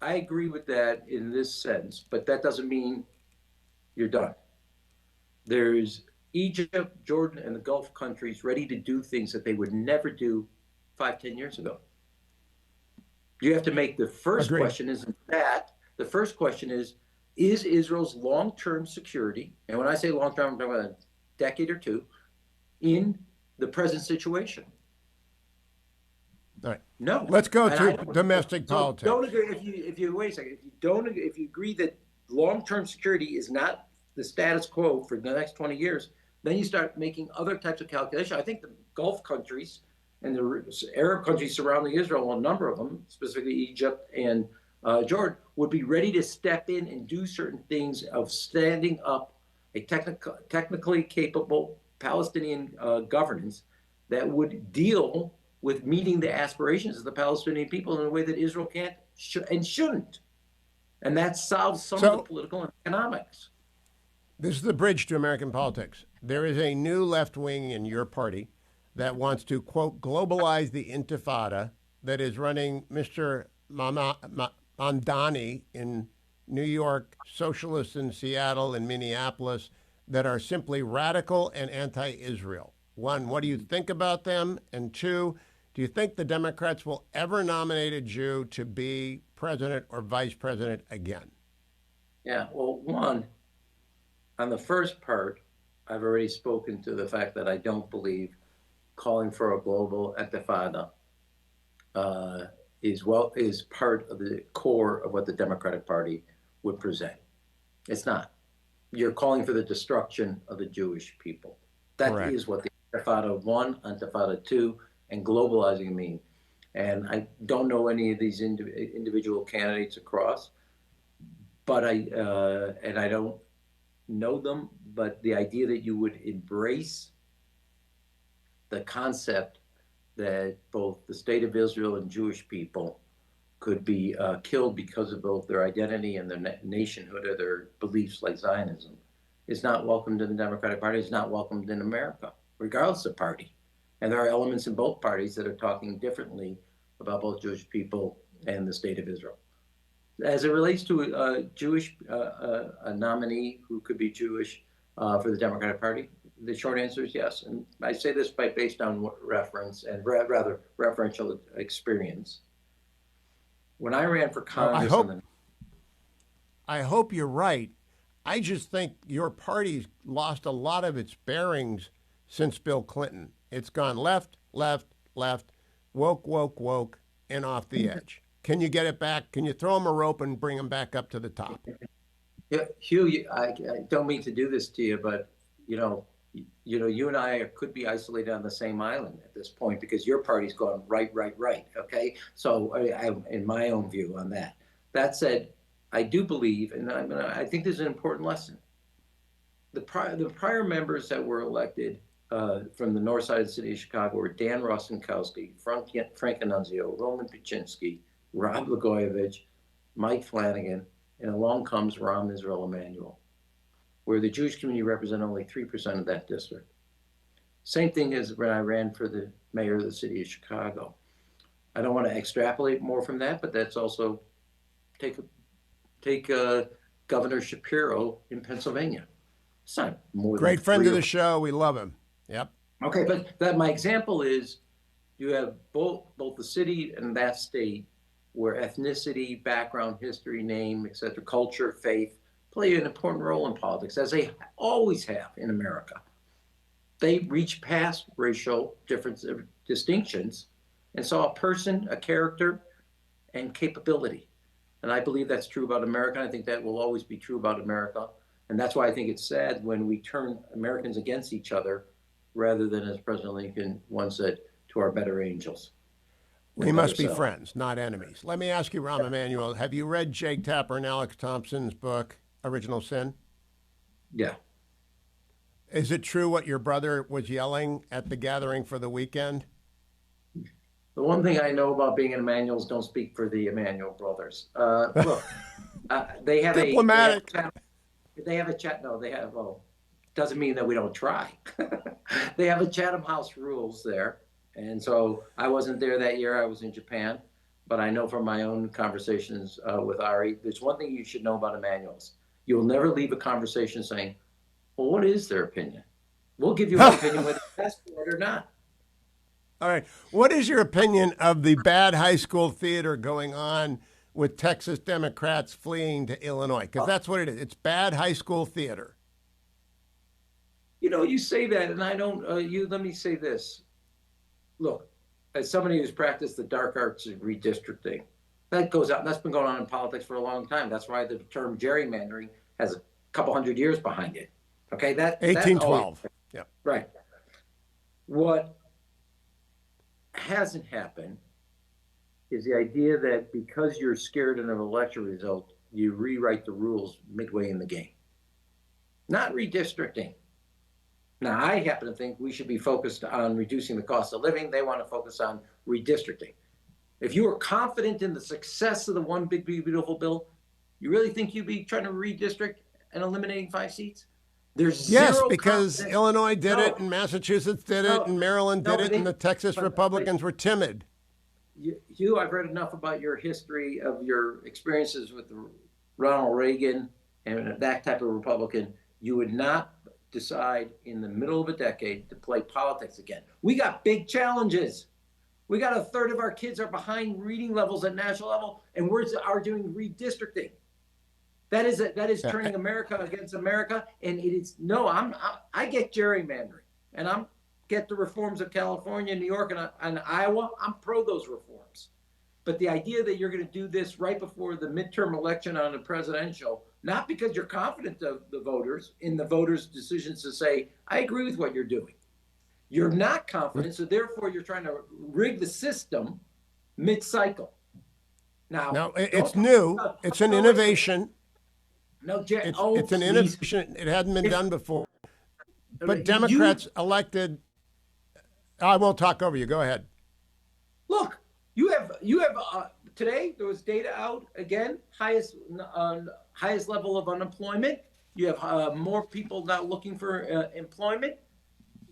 I agree with that in this sense, but that doesn't mean you're done. There's Egypt, Jordan, and the Gulf countries ready to do things that they would never do 5, 10 years ago. You have to make the first Agreed. question isn't that. The first question is Israel's long term security, and when I say long term, I'm talking about a decade or two, in the present situation? All right. No. Let's go And I to don't, domestic so politics. don't agree if you wait a second. If you agree that long term security is not the status quo for the next 20 years, then you start making other types of calculation. I think the Gulf countries and the Arab countries surrounding Israel, a number of them, specifically Egypt and Jordan, would be ready to step in and do certain things of standing up a technically capable Palestinian governance that would deal with meeting the aspirations of the Palestinian people in a way that Israel can't and shouldn't. And that solves some of the So, political and economics. this is the bridge to American politics. There is a new left wing in your party that wants to, quote, globalize the intifada that is running Mr. Mamdani in New York, socialists in Seattle and Minneapolis that are simply radical and anti Israel. One, what do you think about them? And two, do you think the Democrats will ever nominate a Jew to be president or vice president again? Yeah, well, one, on the first part, I've already spoken to the fact that I don't believe calling for a global intifada uh, is part of the core of what the Democratic Party would present. It's not. You're calling for the destruction of the Jewish people. That Correct. is what the Intifada 1, Intifada 2, and globalizing mean. And I don't know any of these individual candidates across, but I don't know them. But the idea that you would embrace the concept that both the state of Israel and Jewish people could be killed because of both their identity and their nationhood or their beliefs like Zionism is not welcomed in the Democratic Party, is not welcomed in America, regardless of party. And there are elements in both parties that are talking differently about both Jewish people and the state of Israel. As it relates to a Jewish a nominee who could be Jewish for the Democratic Party, the short answer is yes. And I say this based on reference and rather referential experience. When I ran for Congress, I hope you're right. I just think your party's lost a lot of its bearings since Bill Clinton. It's gone left, left, left, woke, woke, woke, and off the edge. Can you get it back? Can you throw them a rope and bring them back up to the top? Yeah, Hugh, I don't mean to do this to you, but you and I could be isolated on the same island at this point because your party's gone right, right, right. Okay, so in my own view on that. That said, I do believe, and I think this is an important lesson. The prior members that were elected from the north side of the city of Chicago were Dan Rostenkowski, Frank Annunzio, Roman Pyczynski, Rob Blagojevich, Mike Flanagan, and along comes Rahm Emanuel, where the Jewish community represent only 3% of that district. Same thing as when I ran for the mayor of the city of Chicago. I don't want to extrapolate more from that, but that's also take Governor Shapiro in Pennsylvania. It's not more than great friend of the show. We love him. Yep. Okay, but my example is you have both the city and that state where ethnicity, background, history, name, etc., culture, faith play an important role in politics, as they always have in America. They reach past racial distinctions and saw a person, a character, and capability. And I believe that's true about America. I think that will always be true about America. And that's why I think it's sad when we turn Americans against each other rather than, as President Lincoln once said, to our better angels. We must be friends, not enemies. Let me ask you, Rahm Emanuel, have you read Jake Tapper and Alex Thompson's book, Original Sin? Yeah. Is it true what your brother was yelling at the gathering for the weekend? The one thing I know about being an Emanuel is don't speak for the Emanuel brothers. Look, they have diplomatic. They have a chat. No, they have. Well, doesn't mean that we don't try. They have a Chatham House rules there, and so I wasn't there that year. I was in Japan, but I know from my own conversations with Ari, there's one thing you should know about Emanuels. You will never leave a conversation saying, "Well, what is their opinion?" We'll give you an opinion whether that's for it or not. All right. What is your opinion of the bad high school theater going on with Texas Democrats fleeing to Illinois? Because that's what it is. It's bad high school theater. You say that, and I don't. Let me say this. Look, as somebody who's practiced the dark arts of redistricting, that goes out. That's been going on in politics for a long time. That's why the term gerrymandering has a couple hundred years behind it. Okay, 1812. Yeah. Right. What hasn't happened is the idea that because you're scared of an election result, you rewrite the rules midway in the game. Not redistricting. Now, I happen to think we should be focused on reducing the cost of living. They want to focus on redistricting. If you are confident in the success of the one big, beautiful bill, you really think you'd be trying to redistrict and eliminating 5 seats? There's yes, because Illinois did it, and Massachusetts did it, and Maryland did it, and the Texas Republicans were timid. Hugh, I've read enough about your history of your experiences with Ronald Reagan and that type of Republican. You would not decide in the middle of a decade to play politics again. We got big challenges. We got a third of our kids are behind reading levels at national level, and we're doing redistricting. That is turning America against America, and it is I get gerrymandering, and I get the reforms of California, New York, and Iowa. I'm pro those reforms, but the idea that you're going to do this right before the midterm election on the presidential, not because you're confident of the voters in the voters' decisions to say, I agree with what you're doing. You're not confident, so therefore you're trying to rig the system mid-cycle. Now it's new. It's an innovation. No, it's an innovation. It hadn't been done before. But Democrats elected. I won't talk over you. Go ahead. Look, you have today there was data out again, highest level of unemployment. You have more people not looking for employment.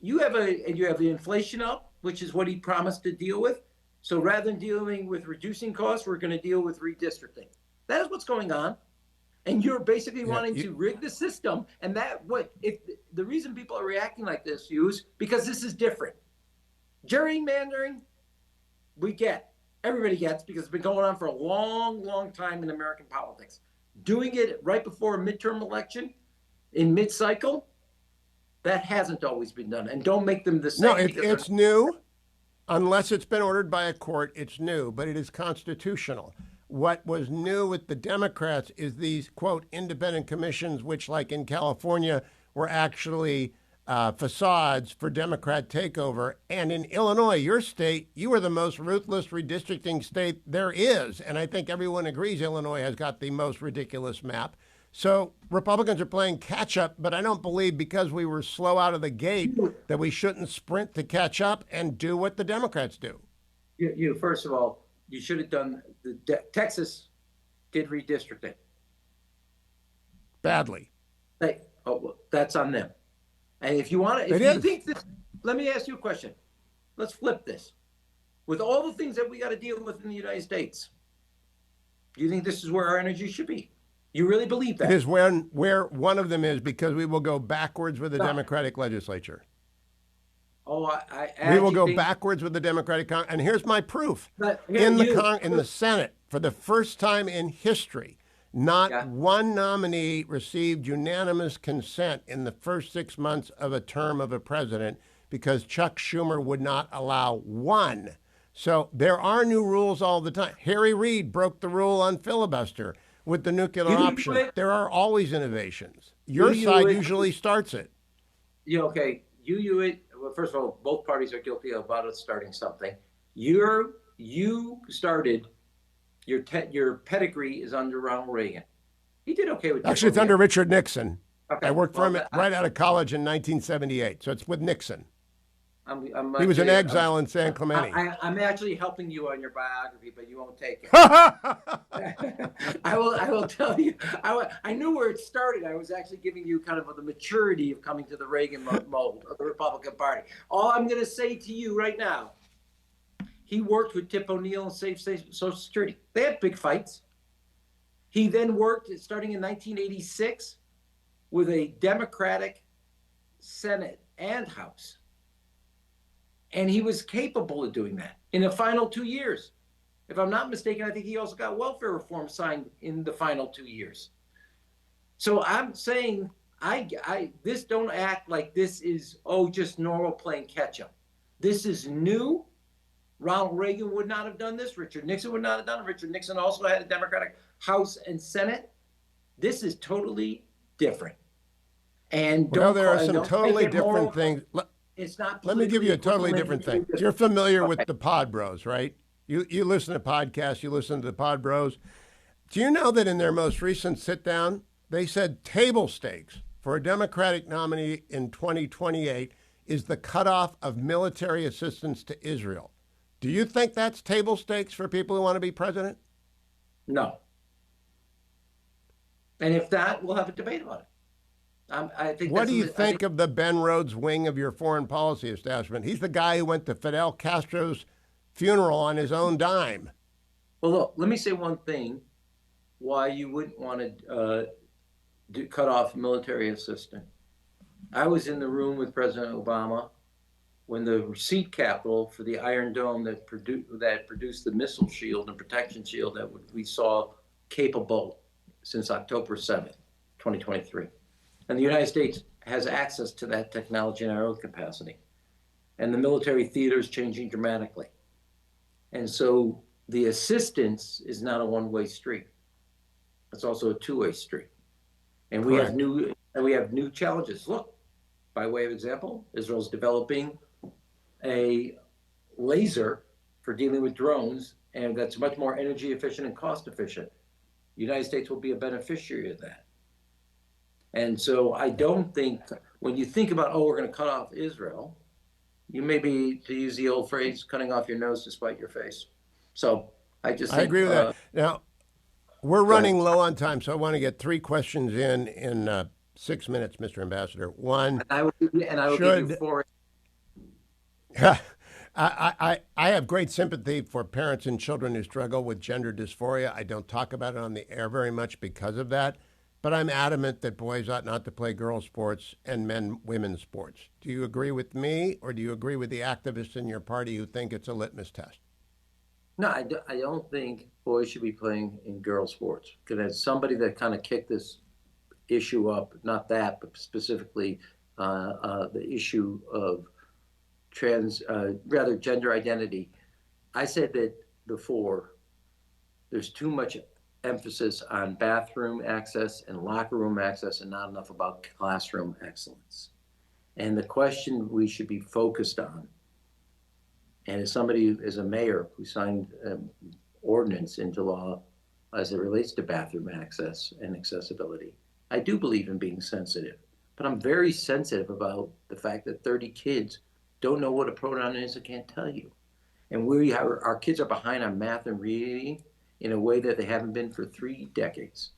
You have the inflation up, which is what he promised to deal with. So rather than dealing with reducing costs, we're going to deal with redistricting. That is what's going on. And you're basically Yeah, wanting to rig the system. And that what if the reason people are reacting like this, Hughes, because this is different. Gerrymandering, we get. Everybody gets because it's been going on for a long, long time in American politics. Doing it right before a midterm election in mid-cycle, that hasn't always been done. And don't make them the no, same because it's new. Unless it's been ordered by a court, it's new, but it is constitutional. What was new with the Democrats is these, quote, independent commissions, which, like in California, were actually facades for Democrat takeover. And in Illinois, your state, you are the most ruthless redistricting state there is. And I think everyone agrees Illinois has got the most ridiculous map. So Republicans are playing catch up, but I don't believe because we were slow out of the gate that we shouldn't sprint to catch up and do what the Democrats do. you first of all, you should have done Texas did redistricting. Badly. Well, that's on them. And if you want to, if It you is. think this, let me ask you a question. Let's flip this. With all the things that we got to deal with in the United States, do you think this is where our energy should be? You really believe that? It is where one of them is because we will go backwards with the Democratic legislature. Oh, I We will actually go think, backwards with the Democratic and here's my proof. but here, In you, the Senate, for the first time in history, not Yeah. one nominee received unanimous consent in the first 6 months of a term of a president because Chuck Schumer would not allow one. So there are new rules all the time. Harry Reid broke the rule on filibuster with the nuclear You option. do it. There are always innovations. Your You side it. usually starts it. Okay, it. Well, first of all, both parties are guilty about us starting something. You started your pedigree is under Ronald Reagan. He did okay with Actually, it's under Richard Nixon. Okay. I worked for him Well, right out of college in 1978, so it's with Nixon. I'm He was in actually- exile in San Clemente. I'm actually helping you on your biography, but you won't take it. I will tell you. I knew where it started. I was actually giving you kind of the maturity of coming to the Reagan mold of the Republican Party. All I'm going to say to you right now, he worked with Tip O'Neill and saved Social Security. They had big fights. He then worked, starting in 1986, with a Democratic Senate and House. And he was capable of doing that in the final 2 years. If I'm not mistaken, I think he also got welfare reform signed in the final 2 years. So I'm saying, this don't act like this is, just normal playing catch up. This is new. Ronald Reagan would not have done this. Richard Nixon would not have done it. Richard Nixon also had a Democratic House and Senate. This is totally different. And there are some totally different things. It's not. Let me give you a totally different thing. You're familiar with the Pod Bros, right? You listen to podcasts, you listen to the Pod Bros. Do you know that in their most recent sit down, they said table stakes for a Democratic nominee in 2028 is the cutoff of military assistance to Israel? Do you think that's table stakes for people who want to be president? No. And if not, we'll have a debate about it. I think. What do you think of the Ben Rhodes wing of your foreign policy establishment? He's the guy who went to Fidel Castro's funeral on his own dime. Well, look, let me say one thing why you wouldn't want to cut off military assistance. I was in the room with President Obama when the receipt capital for the Iron Dome that produced the missile shield and protection shield that we saw capable since October 7th, 2023. And the United States has access to that technology in our own capacity. And the military theater is changing dramatically. And so the assistance is not a one-way street. It's also a two-way street. And we have new challenges. Look, by way of example, Israel's developing a laser for dealing with drones, and that's much more energy efficient and cost efficient. The United States will be a beneficiary of that. And so I don't think, when you think about, we're going to cut off Israel, You may be, to use the old phrase, cutting off your nose to spite your face. So I just I think, agree with that. Now, we're go ahead. running low on time, so I want to get three questions in 6 minutes, Mr. Ambassador. One, And I will give you should four. I have great sympathy for parents and children who struggle with gender dysphoria. I don't talk about it on the air very much because of that, but I'm adamant that boys ought not to play girls' sports and men women's sports. Do you agree with me, or do you agree with the activists in your party who think it's a litmus test? No, I don't think boys should be playing in girls' sports. Because as somebody that kind of kicked this issue up, not that, but specifically the issue of rather gender identity, I said that before there's too much emphasis on bathroom access and locker room access and not enough about classroom excellence. And the question we should be focused on, and as somebody, as a mayor who signed ordinance into law as it relates to bathroom access and accessibility, I do believe in being sensitive, but I'm very sensitive about the fact that 30 kids don't know what a pronoun is and can't tell you. And our kids are behind on math and reading in a way that they haven't been for 3 decades.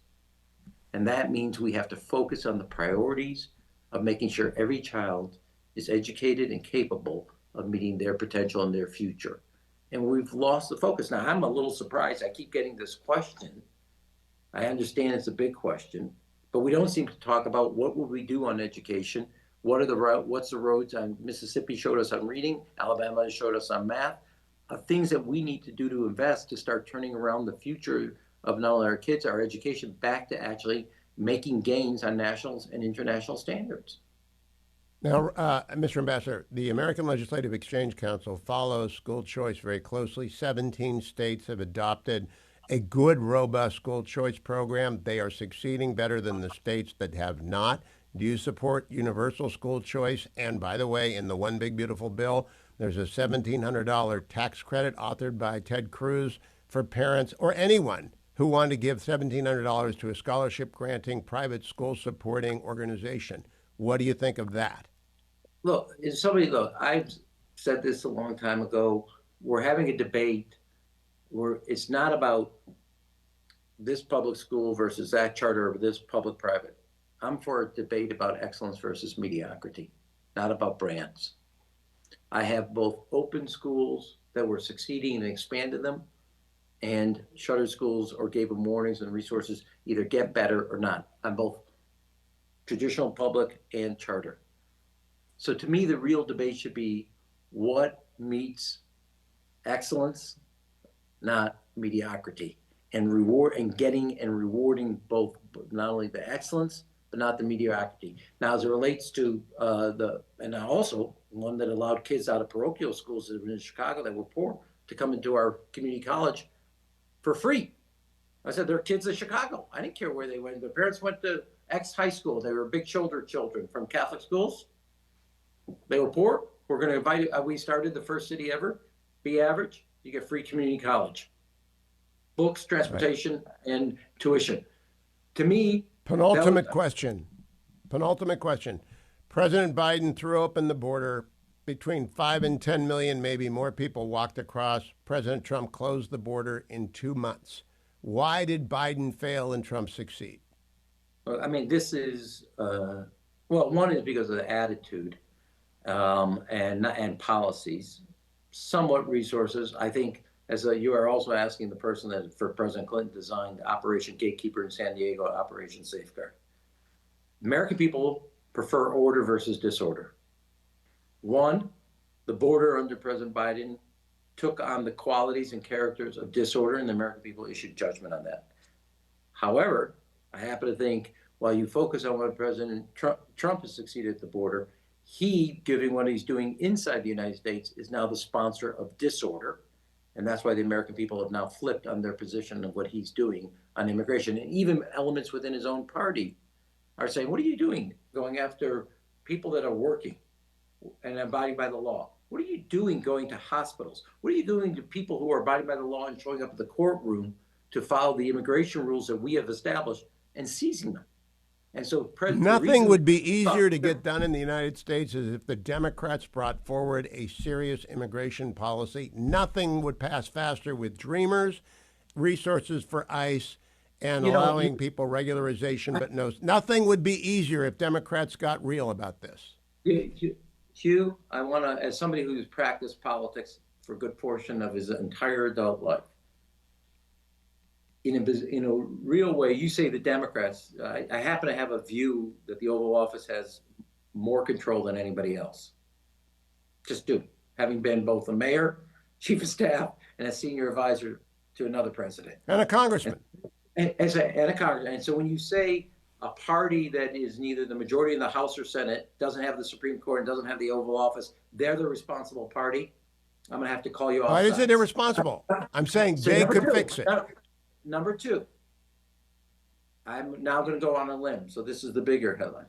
And that means we have to focus on the priorities of making sure every child is educated and capable of meeting their potential and their future. And we've lost the focus. Now, I'm a little surprised. I keep getting this question. I understand it's a big question, but we don't seem to talk about what will we do on education. What's the roads on Mississippi showed us on reading, Alabama showed us on math, things that we need to do to invest to start turning around the future of not only our kids, our education, back to actually making gains on national and international standards. Now, Mr. Ambassador, the American Legislative Exchange Council follows school choice very closely. 17 states have adopted a good, robust school choice program. They are succeeding better than the states that have not. Do you support universal school choice? And by the way, in the One Big Beautiful Bill, there's a $1,700 tax credit authored by Ted Cruz for parents or anyone who want to give $1,700 to a scholarship granting, private school supporting organization. What do you think of that? Look, I've said this a long time ago. We're having a debate where it's not about this public school versus that charter or this public private. I'm for a debate about excellence versus mediocrity, not about brands. I have both open schools that were succeeding and expanded them, and shuttered schools or gave them warnings and resources, either get better or not. I'm both traditional public and charter. So to me, the real debate should be what meets excellence, not mediocrity, and reward and getting and rewarding both not only the excellence but not the mediocrity. Now, as it relates to and also one that allowed kids out of parochial schools that were in Chicago that were poor to come into our community college for free. I said, they're kids of Chicago. I didn't care where they went. Their parents went to X high school. They were big shoulder children from Catholic schools. They were poor. We're going to invite, we started the first city ever. Be average, you get free community college. Books, Right. transportation, and tuition. To me, that was, Penultimate question. Penultimate question. President Biden threw open the border. Between 5 and 10 million, maybe more people walked across. President Trump closed the border in 2 months. Why did Biden fail and Trump succeed? I mean, this is, well, one is because of the attitude and policies, somewhat resources. I think, you are also asking the person that for President Clinton designed Operation Gatekeeper in San Diego, Operation Safeguard. American people prefer order versus disorder. One, the border under President Biden took on the qualities and characters of disorder, and the American people issued judgment on that. However, I happen to think while you focus on what Trump has succeeded at the border, he, given what he's doing inside the United States, is now the sponsor of disorder. And that's why the American people have now flipped on their position of what he's doing on immigration. And even elements within his own party are saying, what are you doing going after people that are working and abiding by the law? What are you doing going to hospitals? What are you doing to people who are abiding by the law and showing up at the courtroom to follow the immigration rules that we have established and seizing them? And so the Nothing reason would be easier to get done in the United States as if the Democrats brought forward a serious immigration policy. Nothing would pass faster with Dreamers, resources for ICE, and you know, allowing people regularization, but no, nothing would be easier if Democrats got real about this. Hugh, I want to, as somebody who's practiced politics for a good portion of his entire adult life, in a real way, you say the Democrats. I happen to have a view that the Oval Office has more control than anybody else. Just do, having been both a mayor, chief of staff, and a senior advisor to another president, And a congressman. and a congressman. And so when you say a party that is neither the majority in the House or Senate, doesn't have the Supreme Court, and doesn't have the Oval Office, they're the responsible party. I'm going to have to call you off. Why is it sides. irresponsible? I'm saying So they number could two, fix it. Number two, I'm now going to go on a limb. So this is the bigger headline.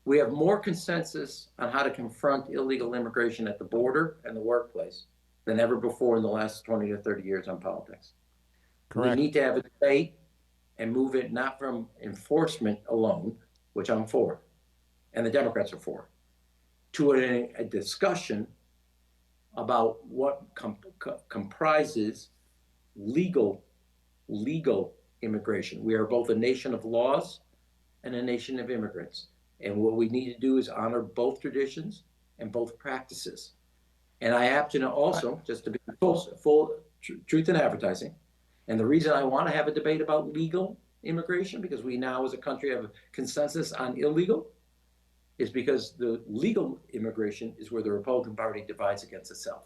We have more consensus on how to confront illegal immigration at the border and the workplace than ever before in the last 20 to 30 years on politics. Correct. We need to have a debate and move it not from enforcement alone, which I'm for, and the Democrats are for, to a discussion about what comprises legal immigration. We are both a nation of laws and a nation of immigrants. And what we need to do is honor both traditions and both practices. And I happen to also, just to be full truth in advertising, and the reason I want to have a debate about legal immigration, because we now as a country have a consensus on illegal, is because the legal immigration is where the Republican Party divides against itself.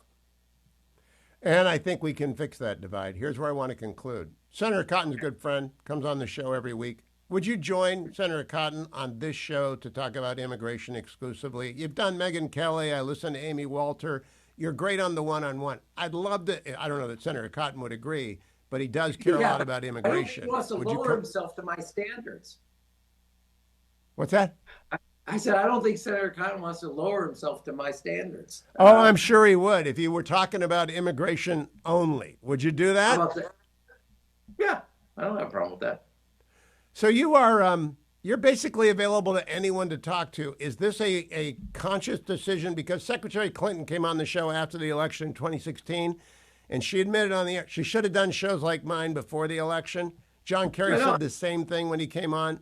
And I think we can fix that divide. Here's where I want to conclude. Senator Cotton's a good friend, comes on the show every week. Would you join Senator Cotton on this show to talk about immigration exclusively? You've done Megyn Kelly. I listened to Amy Walter. You're great on the one-on-one. I'd love to. I don't know that Senator Cotton would agree, but he does care a lot about immigration. He wants to lower himself to my standards. What's that? I said, I don't think Senator Cotton wants to lower himself to my standards. Oh, I'm sure he would if you were talking about immigration only. Would you do that? How about that? Yeah, I don't have a problem with that. So you are you're basically available to anyone to talk to. Is this a conscious decision? Because Secretary Clinton came on the show after the election in 2016, and she admitted on the air she should have done shows like mine before the election. John Kerry said the same thing when he came on.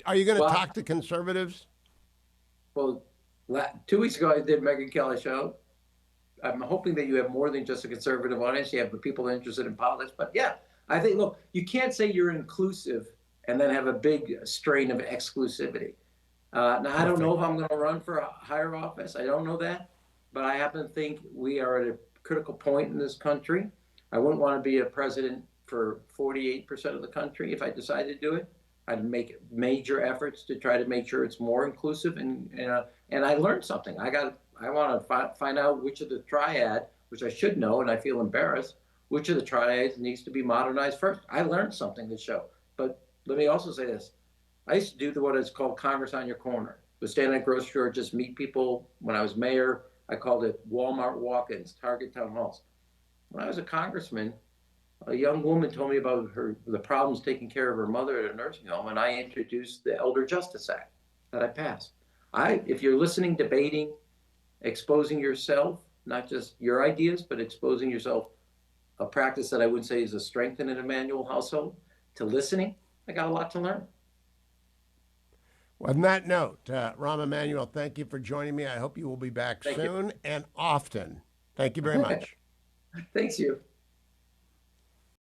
Are you going to talk to conservatives? Well, 2 weeks ago I did Megyn Kelly show. I'm hoping that you have more than just a conservative audience. You have the people interested in politics. But yeah, I think, look, you can't say you're inclusive and then have a big strain of exclusivity. Now, I don't know if I'm going to run for a higher office. I don't know that. But I happen to think we are at a critical point in this country. I wouldn't want to be a president for 48% of the country if I decided to do it. I'd make major efforts to try to make sure it's more inclusive. And I learned something. I want to find out which of the triad, which I should know, and I feel embarrassed, which of the triads needs to be modernized first. I learned something this show. But let me also say this. I used to do what is called Congress on your corner. Would stand at a grocery store, just meet people. When I was mayor, I called it Walmart walk-ins, Target town halls. When I was a congressman, a young woman told me about the problems taking care of her mother at a nursing home, and I introduced the Elder Justice Act that I passed. If you're listening, debating, exposing yourself, not just your ideas, but exposing yourself, a practice that I would say is a strength in an Emmanuel household, to listening, I got a lot to learn. Well, on that note, Rahm Emanuel, thank you for joining me. I hope you will be back soon and often. Thank you very much. Thanks, you.